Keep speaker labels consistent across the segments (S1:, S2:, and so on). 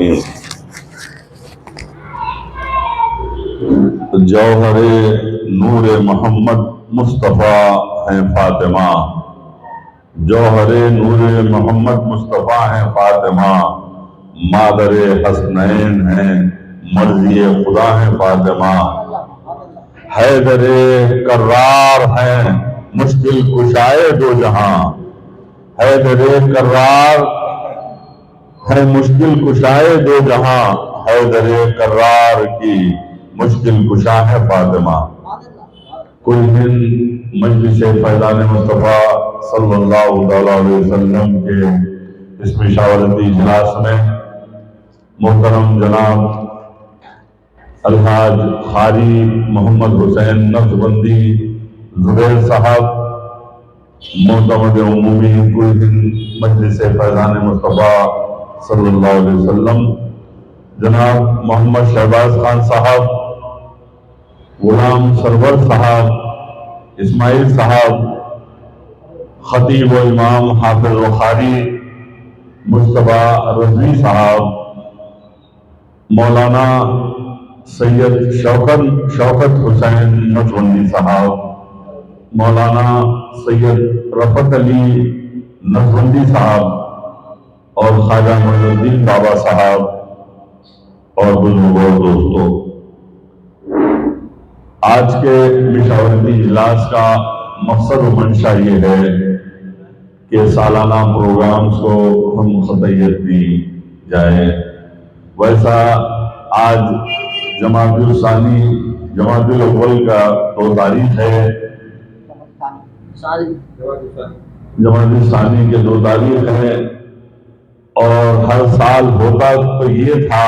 S1: العالمین۔ جوہر نور محمد مصطفیٰ ہیں فاطمہ، جوہر نور محمد مصطفیٰ ہیں فاطمہ، مادر حسنین ہیں مرضی خدا ہیں فاطمہ، حیدر کرار ہیں مشکل کشائے دو جہاں، حیدر کرار ہے مشکل کشائے دو جہاں، حیدر کرار کی مشکل کشا ہے فاطمہ۔ کچھ دن مجلس فیضان مصطفیٰ صلی اللہ علیہ وسلم کے اس مشاورتی اجلاس میں محترم جناب الحاج قاری محمد حسین نقشبندی زبیر صاحب معتمد عمومی، کچھ دن مجلس فیضان مصطفیٰ صلی اللہ علیہ وسلم جناب محمد شہباز خان صاحب، غلام سرور صاحب، اسماعیل صاحب، خطیب و امام حافظ و قاری مصطفیٰ رضوی صاحب، مولانا سید شوکت حسین نقشبندی صاحب، مولانا سید رفعت علی نقشبندی صاحب اور خواجہ معین الدین بابا صاحب اور بزرگوں اور دوستوں، آج کے مشاورتی اجلاس کا مقصد و منشا یہ ہے کہ سالانہ پروگرامز کو ہم خطیت دی جائے۔ ویسا آج جمادی الاول کا 2 تاریخ ہے، جمادی الثانی کے 2 تاریخ ہے، اور ہر سال ہوتا تو یہ تھا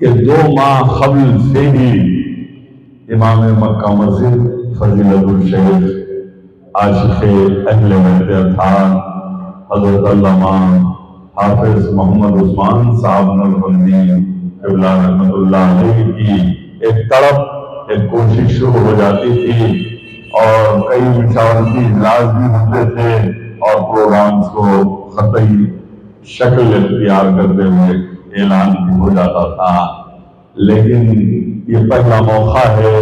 S1: کہ 2 ماہ قبل سے ہی امام مکہ مسجد فضیلت الشیخ عاشق اہل بیت اطہار حضرت علامہ حافظ محمد عثمان صاحب نقشبندی قبلہ رحمۃ اللہ علیہ کی ایک تڑپ، ایک کوشش شروع ہو جاتی تھی، اور کئی مشاورتی اجلاس بھی ہوتے تھے اور پروگرامز کو خطی شکل اختیار کرتے ہوئے اعلان بھی ہو جاتا تھا، لیکن یہ پہلا موقع ہے،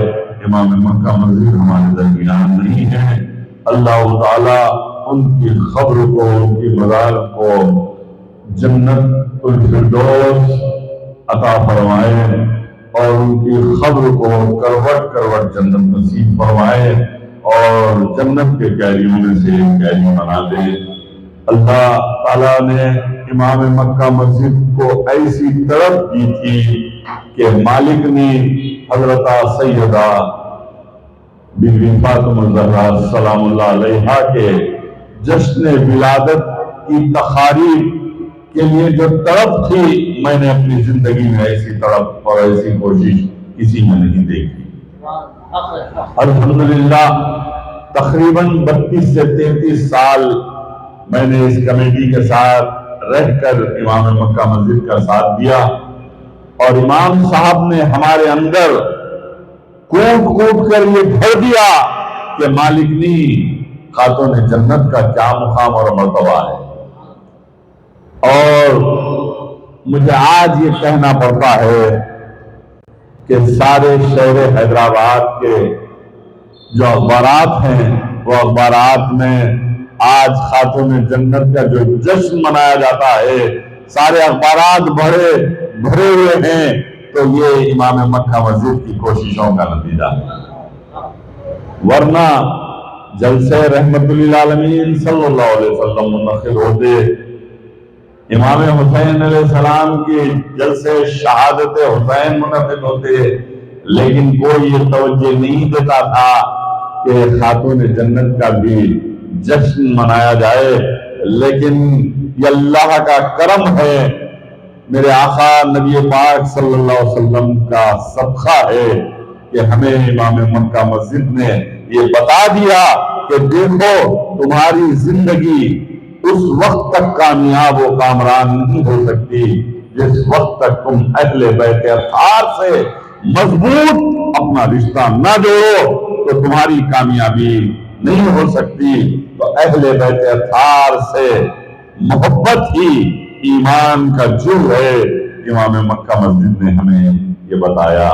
S1: امام مکہ مسجد ہمارے درمیان نہیں ہے۔ اللہ تعالیٰ ان کی قبر کو، ان کی مزار کو جنت الفردوس عطا فرمائے اور ان کی قبر کو کروٹ کروٹ جنت نصیب فرمائے اور جنت کے قیدیوں میں سے قیدی بنا دے۔ اللہ تعالیٰ نے امام مکہ مسجد کو ایسی طرف کی تھی کہ مالک نے حضرت سیدہ بی بی فاطمہ الزہرا سلام اللہ علیہا کے جشن ولادت کی تقاریب کے لیے جو تڑپ تھی، میں نے اپنی زندگی میں ایسی تڑپ اور ایسی کوشش کسی میں نہیں دیکھی۔ الحمدللہ تقریباً 32 سے 33 سال میں نے اس کمیٹی کے ساتھ رہ کر امام مکہ مسجد کا ساتھ دیا، اور امام صاحب نے ہمارے اندر کوٹ کر یہ بھر دیا کہ مالکنی خاتون جنت کا کیا مقام اور مرتبہ ہے۔ اور مجھے آج یہ کہنا پڑتا ہے کہ سارے شہر حیدرآباد کے جو اخبارات ہیں، وہ اخبارات میں آج خاتون جنت کا جو جشن منایا جاتا ہے، سارے اخبارات بھرے ہوئے ہیں، تو یہ امام مکہ مسجد کی کوششوں کا نتیجہ ہے، ورنہ جلسے رحمت للعالمین صلی اللہ علیہ وسلم منعقد ہوتے، امام حسین علیہ السلام کی جلسے شہادت حسین منعقد ہوتے، لیکن کوئی یہ توجہ نہیں دیتا تھا کہ خاتون جنت کا بھی جشن منایا جائے۔ لیکن یہ اللہ کا کرم ہے، میرے آقا نبی پاک صلی اللہ علیہ وسلم کا صدقہ ہے کہ ہمیں امام مکہ مسجد نے یہ بتا دیا کہ دیکھو تمہاری زندگی اس وقت تک کامیاب و کامران نہیں ہو سکتی جس وقت تک تم اہل بیت اطہار سے مضبوط اپنا رشتہ نہ جوڑو تو تمہاری کامیابی نہیں ہو سکتی۔ تو اہل بیت اطہار سے محبت ہی ایمان کا جز ہے، امام مکہ مسجد نے ہمیں یہ بتایا۔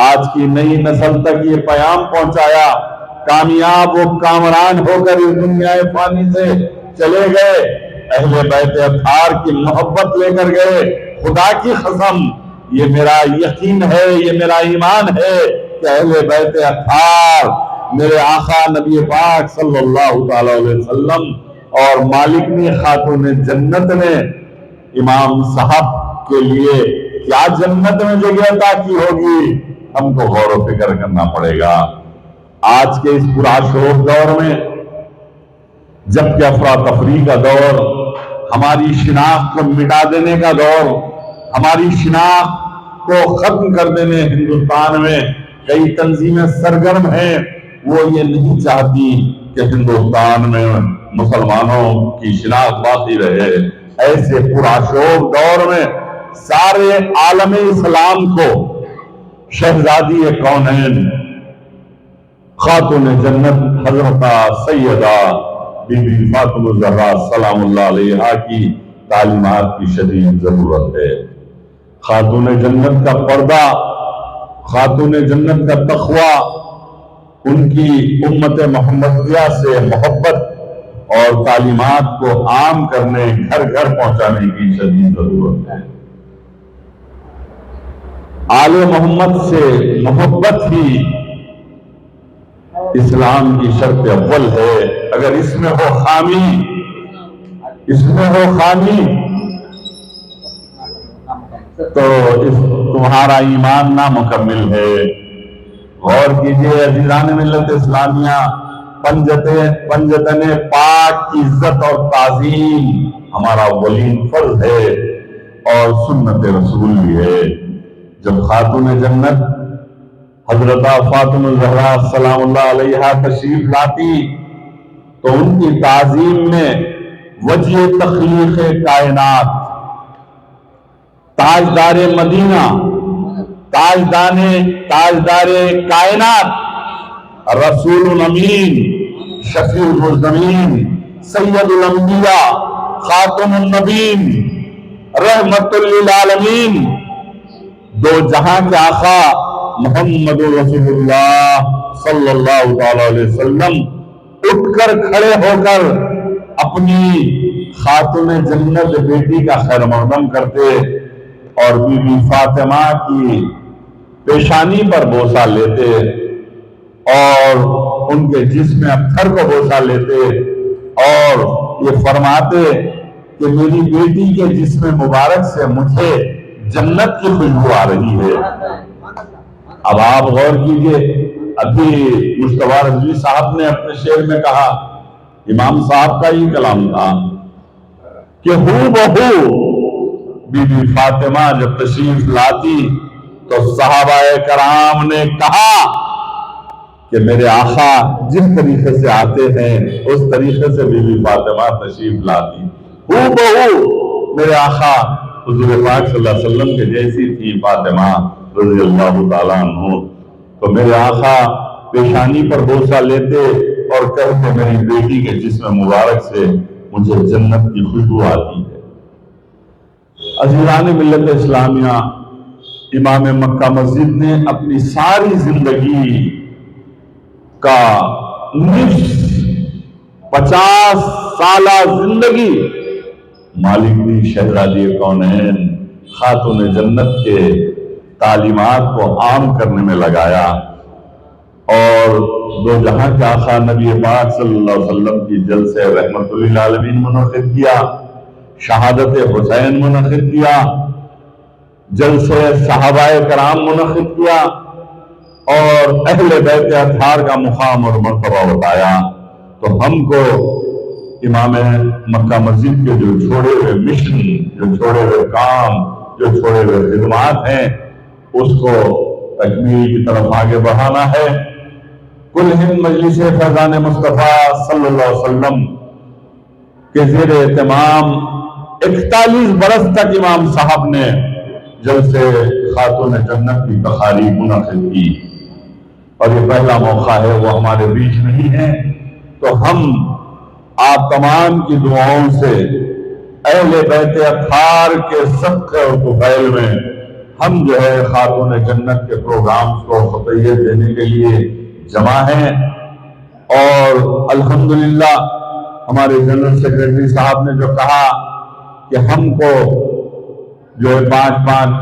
S1: آج کی نئی نسل تک یہ پیام پہنچایا، کامیاب و کامران ہو کر اس دنیا فانی سے چلے گئے، اہل بیت اطہار کی محبت لے کر گئے۔ خدا کی قسم یہ میرا یقین ہے، یہ میرا ایمان ہے کہ اہل بیت اطہار میرے آقا نبی پاک صلی اللہ تعالی علیہ وسلم اور مالکنی خاتون جنت نے امام صاحب کے لیے کیا جنت میں جگہ عطا کی ہوگی، ہم کو غور و فکر کرنا پڑے گا۔ آج کے اس پرآشوب دور میں جبکہ افراتفری کا دور، ہماری شناخت کو مٹا دینے کا دور، ہماری شناخت کو ختم کر دینے ہندوستان میں کئی تنظیمیں سرگرم ہیں، وہ یہ نہیں چاہتی کہ ہندوستان میں مسلمانوں کی شناخت باقی رہے۔ ایسے پرآشوب دور میں سارے عالم اسلام کو شہزادی کونین خاتون جنت حضرت سیدہ بی بی فاطمہ الزہرا سلام اللہ علیہا کی تعلیمات کی شدید ضرورت ہے۔ خاتون جنت کا پردہ، خاتون جنت کا تقویٰ، ان کی امت محمدیہ سے محبت اور تعلیمات کو عام کرنے، گھر گھر پہنچانے کی شدید ضرورت ہے۔ آل محمد سے محبت ہی اسلام کی شرط اول ہے۔ اگر اس میں ہو خامی تو تمہارا ایمان نامکمل ہے۔ غور کیجئے عزیزان ملت اسلامیہ، پنجتن پاک کی عزت اور تعظیم ہمارا اولین فرض ہے اور سنت رسول بھی ہے۔ جب خاتون جنت حضرت فاطمہ الزہرا سلام اللہ علیہا تشریف لاتی تو ان کی تعظیم میں وجہ تخلیق کائنات، تاجدار مدینہ، تاجدار کائنات، رسول الامین، شفیع المذنبین، سید الانبیاء، خاتم النبیین، رحمت للعالمین، دو جہاں کے آقا محمد رسول اللہ صلی اللہ علیہ وسلم اٹھ کر کھڑے ہو کر اپنی خاتون جنت بیٹی کا خیر مقدم کرتے اور بی بی فاطمہ کی پیشانی پر بوسہ لیتے اور ان کے جسم اختر کو بوسہ لیتے اور یہ فرماتے کہ میری بیٹی کے جسم مبارک سے مجھے جنت کی خوشبو آ رہی ہے۔ اب آپ غور کیجئے، ابھی مصطفیٰ رضوی صاحب نے اپنے شعر میں کہا، امام صاحب کا یہ کلام تھا کہ ہو بہو بی بی فاطمہ جب تشریف لاتی تو صحابہ کرام نے کہا کہ میرے آقا جس طریقے سے آتے ہیں اس طریقے سے بی بی فاطمہ تشریف لاتی، ہو بہو میرے آقا حضور پاک صلی اللہ علیہ وسلم کے جیسی تھی فاطمہ رضی اللہ تعالیٰ عنہ۔ تو میرے آقا پیشانی پر بوسہ لیتے اور کہتے میری بیٹی کے جسم مبارک سے مجھے جنت کی خوشبو آتی ہے۔ عزیزان ملت اسلامیہ، امام مکہ مسجد نے اپنی ساری زندگی کا نصف 50 سالہ زندگی مالکنی شہزادی کونین خاتون جنت کے تعلیمات کو عام کرنے میں لگایا اور دو جہاں کے آقا نبی پاک صلی اللہ علیہ وسلم کی جلسہ رحمت للعالمین منعقد کیا، شہادت حسین منعقد کیا، جلسہ صحابہ کرام منعقد کیا اور اہل بیت اطہار کا مقام اور مرتبہ بتایا۔ تو ہم کو امام مکہ مسجد کے جو چھوڑے ہوئے مشن، جو چھوڑے ہوئے کام، جو چھوڑے ہوئے خدمات ہیں، اس کو تکمیل کی طرف آگے بڑھانا ہے۔ کل ہند مجلس فیضان مصطفیٰ صلی اللہ علیہ وسلم کے زیر اہتمام 41 برس تک امام صاحب نے جلسے خاتون جنت کی تقاریب منعقد کی اور یہ پہلا موقع ہے، وہ ہمارے بیچ نہیں ہے، تو ہم آپ تمام کی دعاؤں سے اہل بیت اطہار کے صدقے اور طفیل میں ہم جو ہے خاتون جنت کے پروگرامز کو خطیت دینے کے لیے جمع ہیں، اور الحمدللہ ہمارے جنرل سیکرٹری صاحب نے جو کہا کہ ہم کو جو 5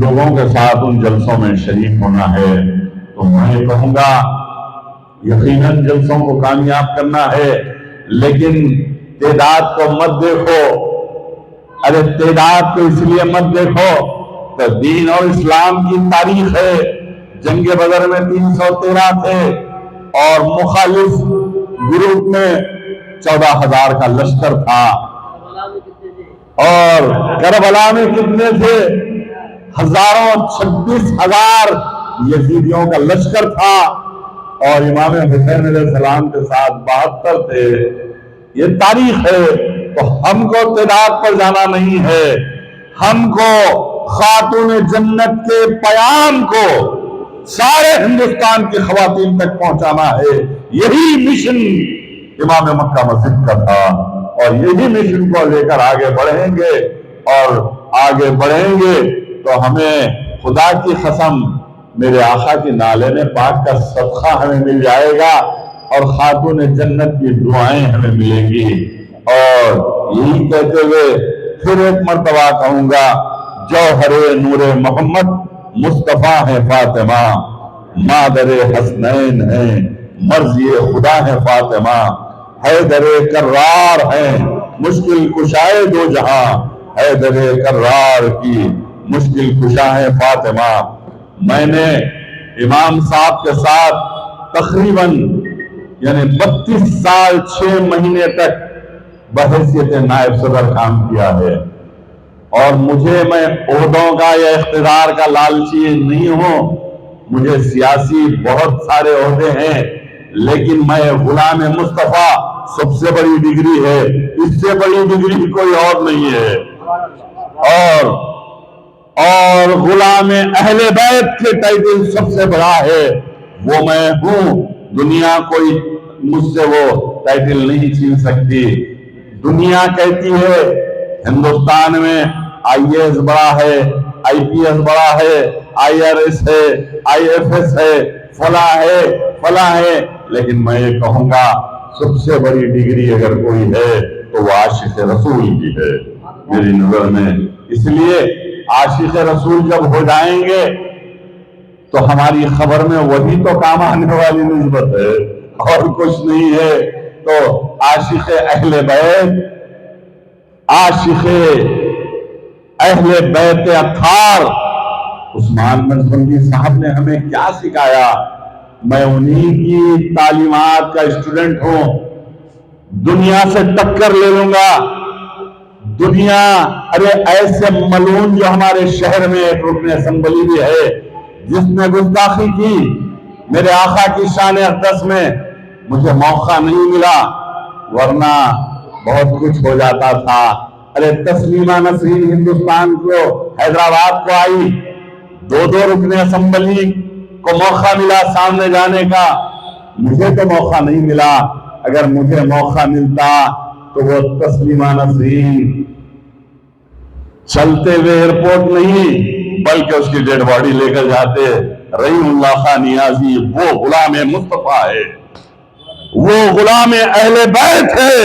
S1: لوگوں کے ساتھ ان جلسوں میں شریک ہونا ہے، تو میں کہوں گا یقیناً جلسوں کو کامیاب کرنا ہے، لیکن تعداد کو مت دیکھو۔ ارے تعداد کو اس لیے مت دیکھو کہ دین اور اسلام کی تاریخ ہے۔ جنگ بدر میں 313 تھے اور مخالف گروپ میں 14,000 کا لشکر تھا، اور کربلا میں کتنے تھے؟ ہزاروں، 26,000 یزیدیوں کا لشکر تھا، اور امام حسین علیہ السلام کے ساتھ 72 تھے۔ یہ تاریخ ہے، تو ہم کو تعداد پر جانا نہیں ہے، ہم کو خاتون جنت کے پیام کو سارے ہندوستان کی خواتین تک پہنچانا ہے۔ یہی مشن امام مکہ مسجد کا تھا، اور یہی مشن کو لے کر آگے بڑھیں گے، اور آگے بڑھیں گے تو ہمیں خدا کی قسم میرے آقا کی نالین پاک کا صدقہ ہمیں مل جائے گا، اور خاتون جنت کی دعائیں ہمیں ملیں گی۔ اور یہی کہتے ہوئے پھر ایک مرتبہ کہوں گا، جوہر نور محمد مصطفیٰ ہے فاطمہ، مادر حسنین ہے، مرضی خدا ہے فاطمہ، حیدر کرار ہے مشکل کشائے دو جہاں، حیدر کرار کی مشکل کشا ہے فاطمہ۔ میں نے امام صاحب کے ساتھ تقریباً 32 سال 6 مہینے تک بحیثیت نائب صدر کام کیا ہے، اور میں عہدوں کا یا اقتدار کا لالچی نہیں ہوں، مجھے سیاسی بہت سارے عہدے ہیں، لیکن میں غلام مصطفیٰ سب سے بڑی ڈگری ہے، اس سے بڑی ڈگری کوئی اور نہیں ہے، اور غلام اہل بیت کے ٹائٹل سب سے بڑا ہے، وہ میں ہوں۔ دنیا کوئی مجھ سے وہ ٹائٹل نہیں چھین سکتی۔ دنیا کہتی ہے ہندوستان میں IAS بڑا ہے، IPS بڑا ہے، IRS ہے، IFS ہے، فلاں ہے، لیکن میں یہ کہوں گا سب سے بڑی ڈگری اگر کوئی ہے تو وہ عاشق رسول کی ہے میری نظر میں۔ اس لیے عاشق رسول جب ہو جائیں گے تو ہماری خبر میں وہی تو کام آنے والی نسبت ہے، اور کچھ نہیں ہے۔ تو عاشق اہل بیت، عاشق اہل بیت اطہار عثمان نقشبندی صاحب نے ہمیں کیا سکھایا؟ میں انہی کی تعلیمات کا اسٹوڈنٹ ہوں۔ دنیا سے ٹکر لے لوں گا، دنیا، ارے ایسے ملعون جو ہمارے شہر میں ایک رکن اسمبلی بھی ہے جس نے گستاخی کی میرے آقا کی شان اقدس میں، مجھے موقع نہیں ملا، ورنہ بہت کچھ ہو جاتا تھا۔ ارے تسلیمہ نسرین ہندوستان کو، حیدرآباد کو آئی، 2 رکن اسمبلی کو موقع ملا سامنے جانے کا، مجھے تو موقع نہیں ملا۔ اگر مجھے موقع ملتا تو وہ تسلیمہ نسرین چلتے ہوئے ایئرپورٹ نہیں بلکہ اس کی ڈیڈ باڈی لے کر جاتے۔ رحیم اللہ خان نیازی وہ غلام مصطفیٰ ہے، وہ غلام اہل بیت ہے۔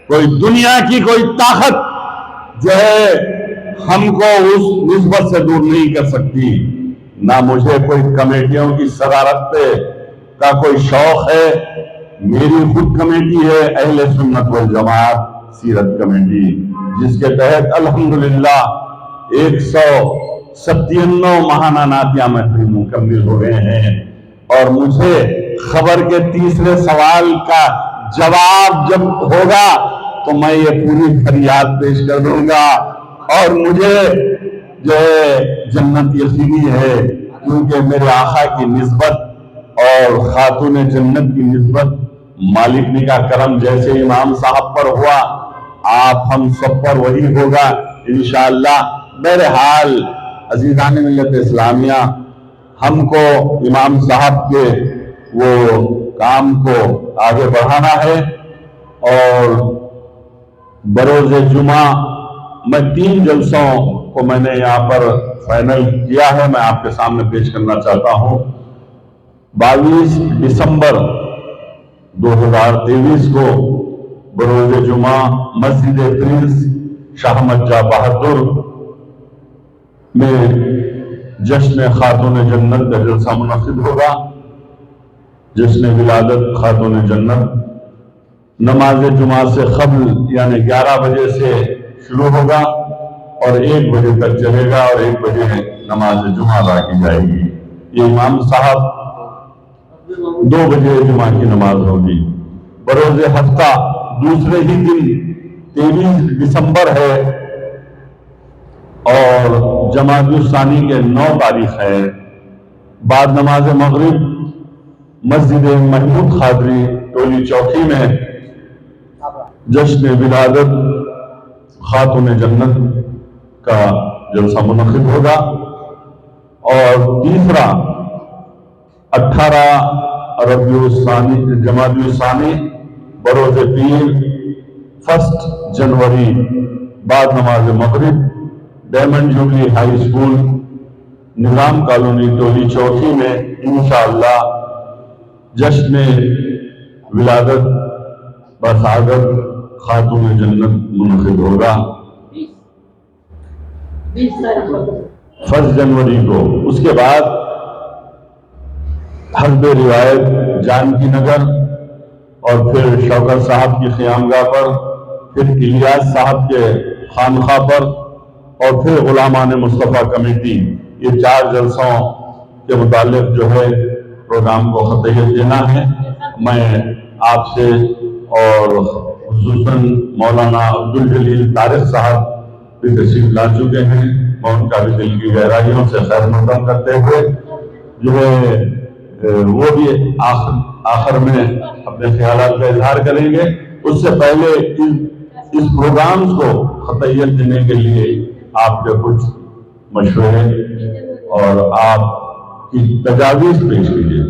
S1: کوئی دنیا کی کوئی طاقت جو ہے ہم کو اس نسبت سے دور نہیں کر سکتی۔ نہ مجھے کوئی کمیٹیوں کی صدارت کا کوئی شوق ہے، میری خود کمیٹی ہے اہل سنت والجماعت سیرت کمیٹی، جس کے تحت الحمدللہ 197 ماہانہ نعتیہ محفل مکمل ہو گئے ہیں، اور مجھے خبر کے تیسرے سوال کا جواب جب ہوگا تو میں یہ پوری فریاد پیش کر دوں گا، اور مجھے جو ہے جنت یقینی ہے، کیونکہ میرے آقا کی نسبت اور خاتون جنت کی نسبت مالک نے کا کرم جیسے امام صاحب پر ہوا، آپ ہم سب پر وہی ہوگا انشاءاللہ۔ بہرحال عزیزان ملت اسلامیہ، ہم کو امام صاحب کے وہ کام کو آگے بڑھانا ہے، اور بروز جمعہ میں 3 جلسوں کو میں نے یہاں پر فائنل کیا ہے، میں آپ کے سامنے پیش کرنا چاہتا ہوں۔ 22 دسمبر 2023 کو بروز جمعہ مسجد پرنس شاہ مجہ بہادر میں جشن خاتون جنت کا جلسہ منعقد ہوگا۔ جشن ولادت خاتون جنت نماز جمعہ سے قبل یعنی 11 بجے سے شروع ہوگا اور 1 بجے تک چلے گا، اور 1 بجے نماز جمعہ ادا کی جائے گی۔ یہ امام صاحب 2 بجے جمعہ کی نماز ہوگی۔ بروز ہفتہ دوسرے ہی دن 23 دسمبر ہے اور جمادی الثانی کے 9 تاریخ ہے۔ بعد نماز مغرب مسجد محمود خادری ٹولی چوکی میں جشن ولادت خاتون جنت کا جلسہ منعقد ہوگا، اور تیسرا 18 ربیع الثانی جمادی الثانی بروز پیر 1 جنوری بعد نماز مغرب ڈائمنڈ جوبلی ہائی اسکول نظام کالونی ٹولی چوکی میں انشاءاللہ جشن ولادت بسعادت خاتون جنت منعقد ہوگا 1 جنوری کو۔ اس کے بعد حسب روایت جانکی نگر اور پھر شوکت صاحب کی قیامگاہ پر، پھر الیاس صاحب کے خانقاہ پر، اور پھر غلامان مصطفیٰ کمیٹی، یہ 4 جلسوں کے متعلق جو ہے پروگرام کو خطیت دینا ہے۔ میں آپ سے اور خصوصاً مولانا عبدالجلیل طارق صاحب بھی تشریف لا چکے ہیں، میں ان کا بھی دل کی گہرائیوں سے خیر مقدم کرتے ہوئے جو ہے وہ بھی آخر میں اپنے خیالات کا اظہار کریں گے۔ اس سے پہلے اس پروگرامز کو خطیت دینے کے لیے آپ کے کچھ مشورے اور آپ کی تجاویز پیش کیجیے۔